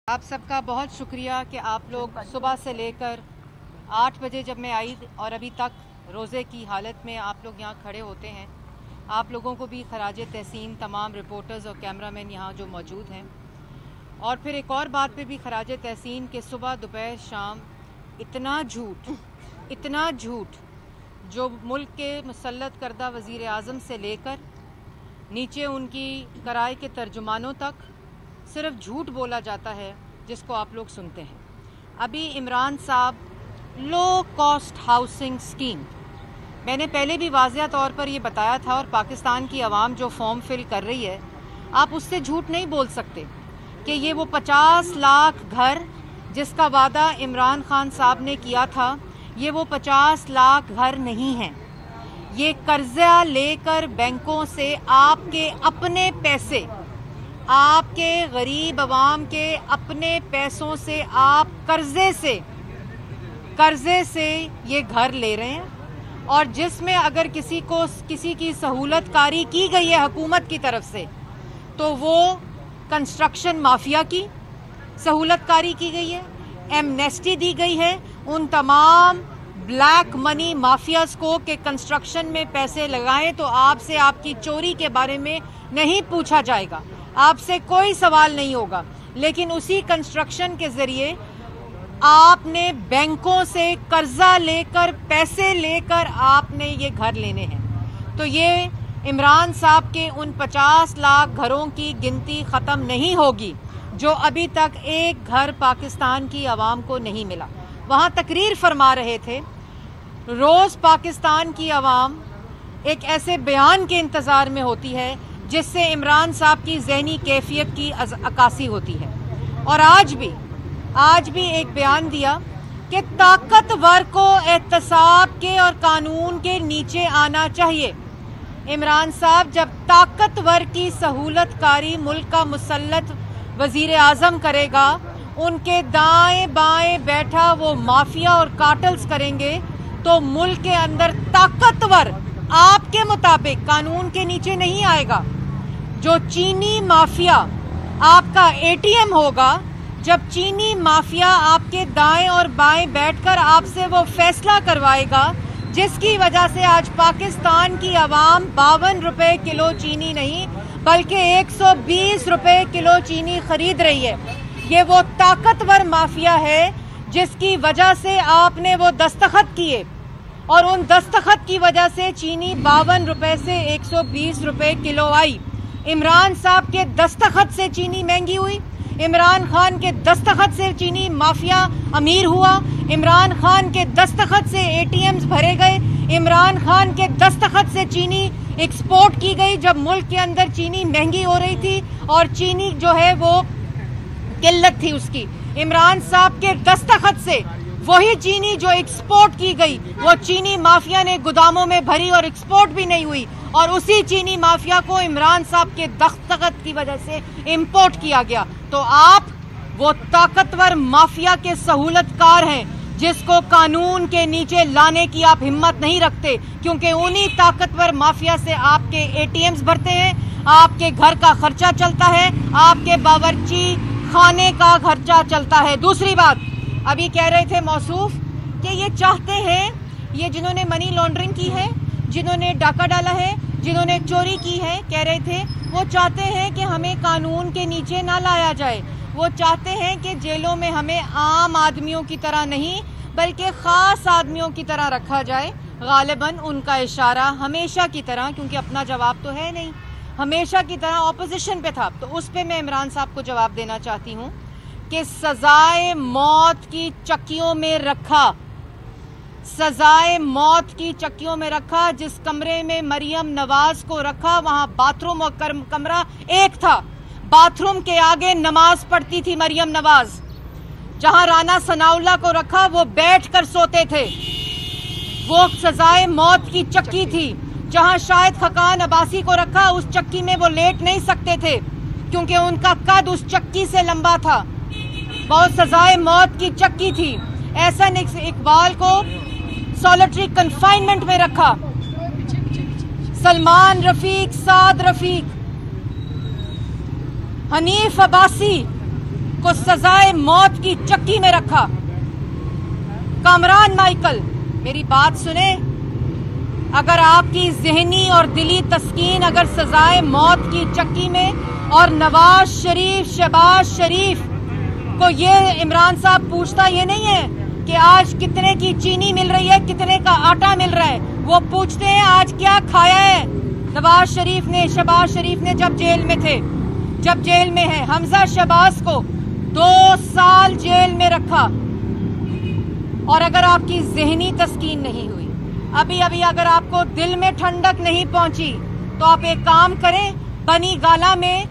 आप सबका बहुत शुक्रिया कि आप लोग सुबह से लेकर 8 बजे जब मैं आई और अभी तक रोज़े की हालत में आप लोग यहाँ खड़े होते हैं। आप लोगों को भी खराज तहसीन तमाम रिपोर्टर्स और कैमरामैन यहाँ जो मौजूद हैं। और फिर एक और बात पे भी खराज तहसीन कि सुबह दोपहर शाम इतना झूठ जो मुल्क के मुसल्लत करदा वज़ीर आज़म से लेकर नीचे उनकी कराए के तर्जुमानों तक सिर्फ झूठ बोला जाता है जिसको आप लोग सुनते हैं। अभी इमरान साहब लो कॉस्ट हाउसिंग स्कीम, मैंने पहले भी वाज़िया तौर पर ये बताया था और पाकिस्तान की आवाम जो फॉर्म फिल कर रही है, आप उससे झूठ नहीं बोल सकते कि ये वो 50 लाख घर जिसका वादा इमरान खान साहब ने किया था, ये वो 50 लाख घर नहीं हैं। ये कर्जा लेकर बैंकों से आपके अपने पैसे, आपके गरीब अवाम के अपने पैसों से आप कर्जे से ये घर ले रहे हैं। और जिसमें अगर किसी की सहूलत कारी की गई है हुकूमत की तरफ से, तो वो कंस्ट्रक्शन माफिया की सहूलत कारी की गई है, एमनेस्टी दी गई है उन तमाम ब्लैक मनी माफियाज को कि कंस्ट्रक्शन में पैसे लगाएं तो आपसे आपकी चोरी के बारे में नहीं पूछा जाएगा, आपसे कोई सवाल नहीं होगा। लेकिन उसी कंस्ट्रक्शन के ज़रिए आपने बैंकों से कर्जा लेकर पैसे लेकर आपने ये घर लेने हैं। तो ये इमरान साहब के उन 50 लाख घरों की गिनती ख़त्म नहीं होगी जो अभी तक एक घर पाकिस्तान की आवाम को नहीं मिला। वहाँ तकरीर फरमा रहे थे, रोज़ पाकिस्तान की आवाम एक ऐसे बयान के इंतज़ार में होती है जिससे इमरान साहब की ज़हनी कैफियत की अक्कासी होती है। और आज भी एक बयान दिया कि ताकतवर को एहतसाब के और कानून के नीचे आना चाहिए। इमरान साहब जब ताकतवर की सहूलत कारी मुल्क का मुसल्लत वज़ीर आज़म करेगा, उनके दाएं बाएं बैठा वो माफिया और कार्टल्स करेंगे, तो मुल्क के अंदर ताकतवर आपके मुताबिक कानून के नीचे नहीं आएगा। जो चीनी माफिया आपका एटीएम होगा, जब चीनी माफिया आपके दाएं और बाएं बैठकर आपसे वो फैसला करवाएगा जिसकी वजह से आज पाकिस्तान की आवाम 52 रुपए किलो चीनी नहीं बल्कि 120 रुपए किलो चीनी खरीद रही है। ये वो ताकतवर माफिया है जिसकी वजह से आपने वो दस्तखत किए और उन दस्तखत की वजह से चीनी 52 रुपए से 120 रुपए किलो आई। इमरान साहब के दस्तखत से चीनी महंगी हुई, इमरान खान के दस्तखत से चीनी माफिया अमीर हुआ, इमरान खान के दस्तखत से एटीएम्स भरे गए, इमरान खान के दस्तखत से चीनी एक्सपोर्ट की गई जब मुल्क के अंदर चीनी महंगी हो रही थी और चीनी जो है वो किल्लत थी उसकी। इमरान साहब के दस्तखत से वही चीनी जो एक्सपोर्ट की गई वो चीनी माफिया ने गोदामों में भरी और एक्सपोर्ट भी नहीं हुई, और उसी चीनी माफिया को इमरान साहब के दस्तखत की वजह से इंपोर्ट किया गया। तो आप वो ताकतवर माफिया के सहूलतकार हैं जिसको कानून के नीचे लाने की आप हिम्मत नहीं रखते, क्योंकि उन्हीं ताकतवर माफिया से आपके एटीएम्स भरते हैं, आपके घर का खर्चा चलता है, आपके बावर्ची खाने का खर्चा चलता है। दूसरी बात, अभी कह रहे थे मौसूफ कि ये चाहते हैं, ये जिन्होंने मनी लॉन्ड्रिंग की है, जिन्होंने डाका डाला है, जिन्होंने चोरी की है, कह रहे थे वो चाहते हैं कि हमें कानून के नीचे ना लाया जाए। वो चाहते हैं कि जेलों में हमें आम आदमियों की तरह नहीं बल्कि ख़ास आदमियों की तरह रखा जाए। गालिबन उनका इशारा हमेशा की तरह, क्योंकि अपना जवाब तो है नहीं, हमेशा की तरह ऑपोजिशन पे था, तो उस पे मैं इमरान साहब को जवाब देना चाहती हूँ कि सजाए मौत की चक्कियों में रखा, सजाए मौत की चक्कियों में रखा। जिस कमरे में मरियम नवाज को रखा वहां बाथरूम और कमरा एक था, बाथरूम के आगे नमाज पढ़ती थी मरियम नवाज। जहां राना सनाउल्लाह को रखा वो बैठकर सोते थे, वो सजाए मौत की चक्की थी। जहां शाहिद खकान अब्बासी को रखा उस चक्की में वो लेट नहीं सकते थे क्योंकि उनका कद उस चक्की से लंबा था, बहुत सजाए मौत की चक्की थी। एहसन इकबाल को सॉलिटरी कन्फाइनमेंट में रखा, सलमान रफीक, साद रफीक, हनीफ अब्बासी, کو सजाए मौत की चक्की में रखा। कामरान माइकल, मेरी बात सुने, अगर आपकी जहनी और दिली तस्कीन अगर सजाए मौत की चक्की में और नवाज शरीफ, शहबाज शरीफ को ये इमरान साहब पूछता ये नहीं है कि आज कितने की चीनी मिल रही है, कितने का आटा मिल रहा है, वो पूछते हैं आज क्या खाया है। नवाज शरीफ ने, शहबाज शरीफ ने जब जेल में थे, जब जेल में है, हमजा शहबाज को 2 साल जेल में रखा। और अगर आपकी जहनी तस्कीन नहीं हुई, अभी अभी अगर आपको दिल में ठंडक नहीं पहुंची, तो आप एक काम करें, बनी गाला में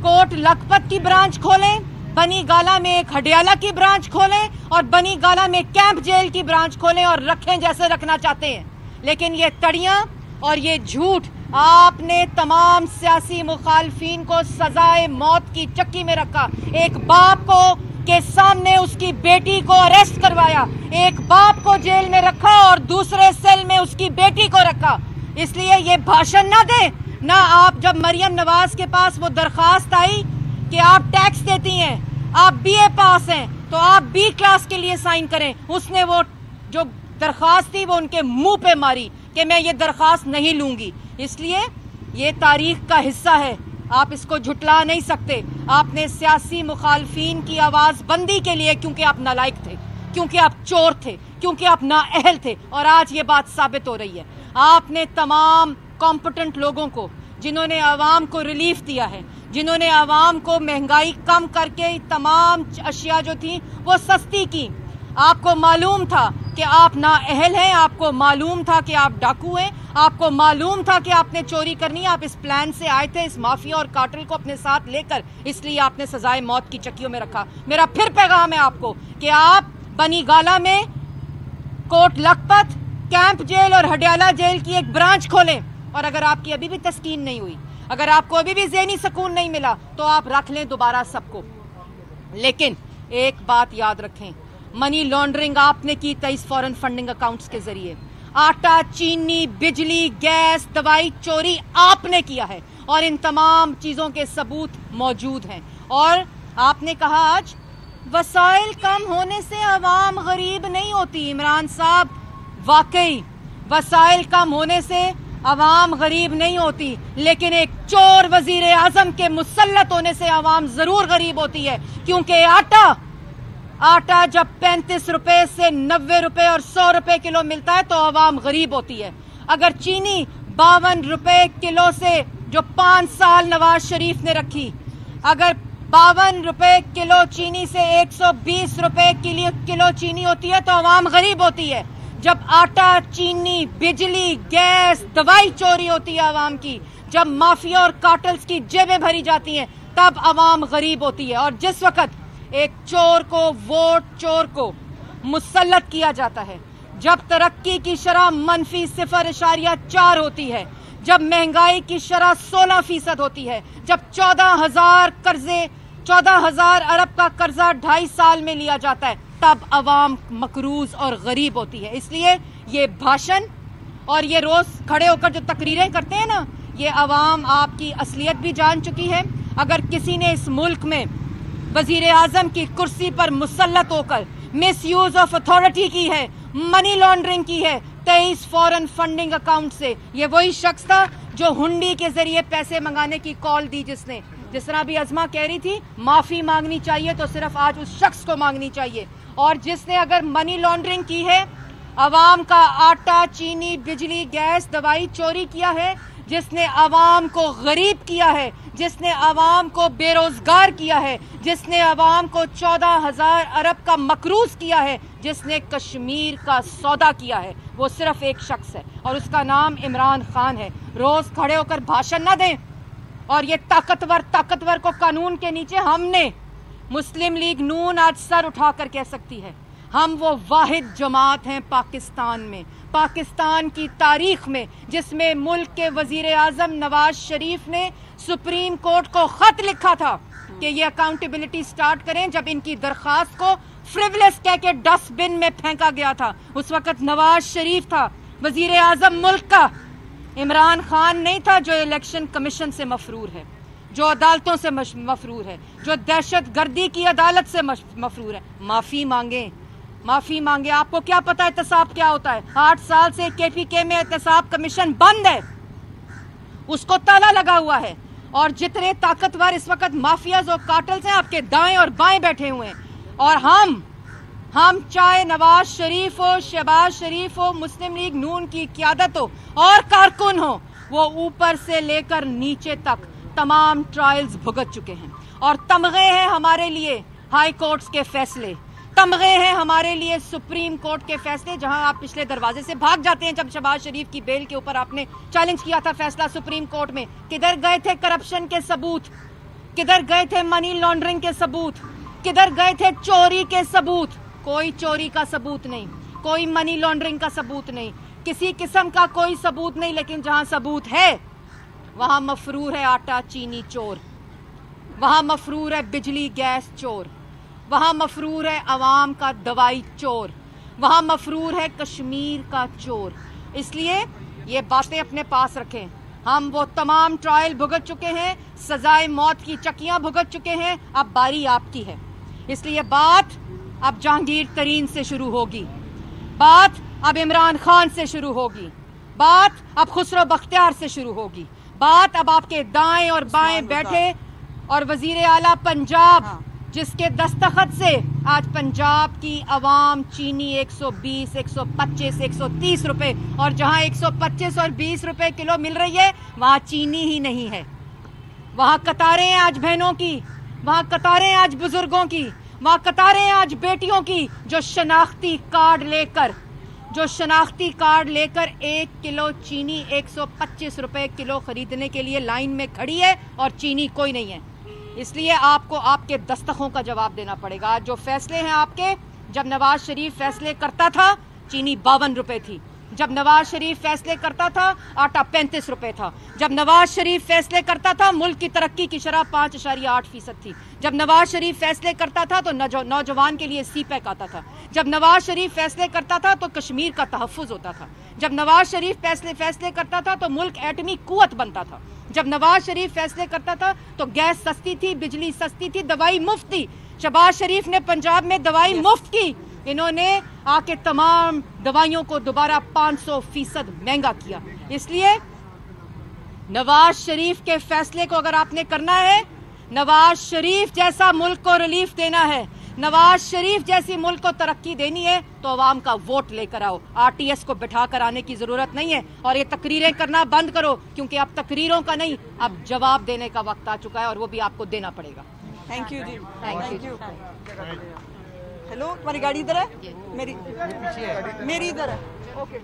कोट लखपत की ब्रांच खोलें, बनी गाला में एक हडियाला की ब्रांच खोलें और बनी गाला में कैंप जेल की ब्रांच खोलें और रखें जैसे रखना चाहते हैं। लेकिन ये तड़ियां और ये झूठ, आपने तमाम सियासी मुखालफीन को सजाए मौत की चक्की में रखा। एक बाप को के सामने उसकी बेटी को अरेस्ट करवाया, एक बाप को जेल में रखा और दूसरे सेल में उसकी बेटी को रखा। इसलिए ये भाषण ना दे ना आप। जब मरियम नवाज के पास वो दरखास्त आई कि आप टैक्स देती हैं, आप बीए पास हैं, तो आप बी क्लास के लिए साइन करें, उसने वो जो दरखास्त थी वो उनके मुंह पे मारी कि मैं ये दरखास्त नहीं लूंगी। इसलिए ये तारीख का हिस्सा है, आप इसको झुटला नहीं सकते। आपने सियासी मुखालफीन की आवाज बंदी के लिए, क्योंकि आप नालायक थे, क्योंकि आप चोर थे, क्योंकि आप नाअहल थे, और आज ये बात साबित हो रही है। आपने तमाम कॉम्पिटेंट लोगों को, जिन्होंने आवाम को रिलीफ दिया है, जिन्होंने आवाम को महंगाई कम करके तमाम अशिया जो थी वो सस्ती की, आपको मालूम था कि आप नाअहल हैं, आपको मालूम था कि आप डाकू हैं, आपको मालूम था कि आपने चोरी करनी है, आप इस प्लान से आए थे, इस माफिया और कार्टेल को अपने साथ लेकर, इसलिए आपने सजाए मौत की चक्कियों में रखा। मेरा फिर पैगाम है आपको कि आप बनी गाला में कोट लखपत, कैंप जेल और हडियाला जेल की एक ब्रांच खोलें, और अगर आपकी अभी भी तस्कीन नहीं हुई, अगर आपको अभी भी ज़हनी सुकून नहीं मिला, तो आप रख लें दोबारा सबको। लेकिन एक बात याद रखें, मनी लॉन्ड्रिंग आपने की 23 फॉरेन फंडिंग अकाउंट्स के जरिए। आटा, चीनी, बिजली, गैस, दवाई चोरी आपने किया है, और इन तमाम चीजों के सबूत मौजूद हैं। और आपने कहा आज वसाइल कम होने से अवाम गरीब नहीं होती। इमरान साहब, वाकई वसाइल कम होने से अवाम गरीब नहीं होती, लेकिन एक चोर वजीर आजम के मुसल्लत होने से अवाम जरूर गरीब होती है। क्योंकि आटा जब 35 रुपए से 90 रुपए और 100 रुपए किलो मिलता है तो अवाम गरीब होती है। अगर चीनी 52 रुपए किलो से, जो 5 साल नवाज शरीफ ने रखी, अगर 52 रुपए किलो चीनी से 120 रुपए किलो चीनी होती है तो अवाम गरीब होती है। जब आटा, चीनी, बिजली, गैस, दवाई चोरी होती है अवाम की, जब माफिया और कार्टेल्स की जेबें भरी जाती हैं, तब अवाम गरीब होती है। और जिस वक्त एक चोर को, वोट चोर को मुसल्लत किया जाता है, जब तरक्की की शरह मनफी 0.4 होती है, जब महंगाई की शरह 16% होती है, जब 14,000 अरब का कर्जा 2.5 साल में लिया जाता है, तब अवाम मकरूज और गरीब होती है। इसलिए ये भाषण और ये रोज खड़े होकर जो तकरीरें करते हैं ना, ये अवाम आपकी असलियत भी जान चुकी है। अगर किसी ने इस मुल्क में वजीर आजम की कुर्सी पर मुसल्लत होकर मिस यूज ऑफ अथॉरिटी की है, मनी लॉन्ड्रिंग की है 23 फॉरेन फंडिंग अकाउंट से, ये वही शख्स था जो हुंडी के जरिए पैसे मंगाने की कॉल दी, जिसने, जिस तरह भी अजमा कह रही थी माफी मांगनी चाहिए तो सिर्फ आज उस शख्स को मांगनी चाहिए। और जिसने अगर मनी लॉन्ड्रिंग की है, अवाम का आटा, चीनी, बिजली, गैस, दवाई चोरी किया है, जिसने अवाम को गरीब किया है, जिसने अवाम को बेरोजगार किया है, जिसने अवाम को 14,000 अरब का मकरूज किया है, जिसने कश्मीर का सौदा किया है, वो सिर्फ एक शख्स है और उसका नाम इमरान खान है। रोज खड़े होकर भाषण न दें। और ये ताकतवर को कानून के नीचे, हमने मुस्लिम लीग नून आज सर उठाकर कह सकती है, हम वो वाहिद जमात हैं पाकिस्तान में, पाकिस्तान की तारीख में, जिसमें मुल्क के वजीर आजम नवाज शरीफ ने सुप्रीम कोर्ट को खत लिखा था कि ये अकाउंटेबिलिटी स्टार्ट करें। जब इनकी दरखास्त को फ्रिवलेस कह के डस्टबिन में फेंका गया था, उस वक्त नवाज शरीफ था वजीर आजम मुल्क का, इमरान खान नहीं था जो इलेक्शन कमीशन से मफरूर है। جو عدالتوں سے مفرور ہے, جو دہشت گردی کی عدالت سے مفرور ہے, معافی مانگیں, معافی مانگیں. آپ کو کیا پتا احتساب کیا ہوتا ہے؟ 8 سال سے KPK میں احتساب کمیشن بند ہے, اس کو تالا لگا ہوا ہے. اور جتنے طاقتور اس وقت مافیاز اور کارٹلز ہیں آپ کے دائیں اور بائیں بیٹھے ہوئے ہیں. اور ہم چاہے نواز شریف ہو, شہباز شریف ہو, مسلم لیگ نون کی قیادت ہو اور کارکن ہو, وہ اوپر سے لے کر نیچے تک تمام ٹرائلز بھگت چکے ہیں. اور تمغے ہیں ہمارے لیے ہائی کورٹس کے فیصلے, تمغے ہیں ہمارے لیے سپریم کورٹ کے فیصلے, جہاں آپ پچھلے دروازے سے بھاگ جاتے ہیں. جب شہباز شریف کی بیل کے اوپر آپ نے چیلنج کیا تھا فیصلہ سپریم کورٹ میں, کدھر گئے تھے کرپشن کے ثبوت, کدھر گئے تھے منی لانڈرنگ کے ثبوت, کدھر گئے تھے چوری کے ثبوت؟ کوئی چوری کا ثبوت نہیں, کوئی منی لانڈرنگ کا ثبوت نہیں, کسی قسم کا کوئی ثبوت نہیں. لیکن جہاں ثبوت ہے وہاں مفرور ہے آٹا چینی چور, وہاں مفرور ہے بجلی گیس چور, وہاں مفرور ہے عوام کا دوائی چور, وہاں مفرور ہے کشمیر کا چور. اس لیے یہ باتیں اپنے پاس رکھیں. ہم وہ تمام ٹرائل بھگت چکے ہیں, سزائے موت کی چکیاں بھگت چکے ہیں, اب باری آپ کی ہے. اس لیے بات اب جہانگیر ترین سے شروع ہوگی, بات اب عمران خان سے شروع ہوگی, بات اب خسرو بختیار سے شروع ہوگی, بات اب آپ کے دائیں اور بائیں بیٹھے اور وزیر اعلیٰ پنجاب جس کے دستخط سے آج پنجاب کی عوام چینی 120, 125, 130 روپے, اور جہاں 125 اور 20 روپے کلو مل رہی ہے وہاں چینی ہی نہیں ہے. وہاں قطاریں ہیں آج بہنوں کی, وہاں قطاریں ہیں آج بزرگوں کی, وہاں قطاریں ہیں آج بیٹیوں کی, جو شناختی کارڈ لے کر 1 کلو چینی 125 روپے کلو خریدنے کے لیے لائن میں کھڑی ہے, اور چینی کوئی نہیں ہے. اس لیے آپ کو آپ کے دستخطوں کا جواب دینا پڑے گا. جو فیصلے ہیں آپ کے, جب نواز شریف فیصلے کرتا تھا چینی 52 روپے تھی, جب نواز شریف فیصلے کرتا تھا آٹا 35 روپے تھا, جب نواز شریف فیصلے کرتا تھا ملک کی ترقی کی شرح 5.8% تھی, جب نواز شریف فیصلے کرتا تھا تو نوجوان کے لیے سی پیک آتا تھا, جب نواز شریف فیصلے کرتا تھا تو کشمیر کا تحفظ ہوتا تھا, جب نواز شریف فیصلے کرتا تھا تو ملک ایٹمی قوت بنتا تھا, جب نواز شریف فیصلے کرتا تھا تو گیس سستی تھی, بجلی سستی تھی, دوائی مفت تھی. شہباز شریف نے پنجاب میں دوائی مفت کی, انہوں نے آ کے تمام دوائیوں کو دوبارہ 500% مہنگا کیا. اس لیے نواز شریف کے فیصلے کو اگر آپ نے کرنا ہے, نواز شریف جیسا ملک کو ریلیف دینا ہے, نواز شریف جیسی ملک کو ترقی دینی ہے, تو عوام کا ووٹ لے کر آؤ. RTS کو بٹھا کر آنے کی ضرورت نہیں ہے, اور یہ تقریریں کرنا بند کرو, کیونکہ اب تقریروں کا نہیں, اب جواب دینے کا وقت آ چکا ہے, اور وہ بھی آپ کو دینا پڑے گا. Thank you ji, thank you. Hello, تمہاری گاڑی ادھر ہے, میری ادھر ہے. اوکے,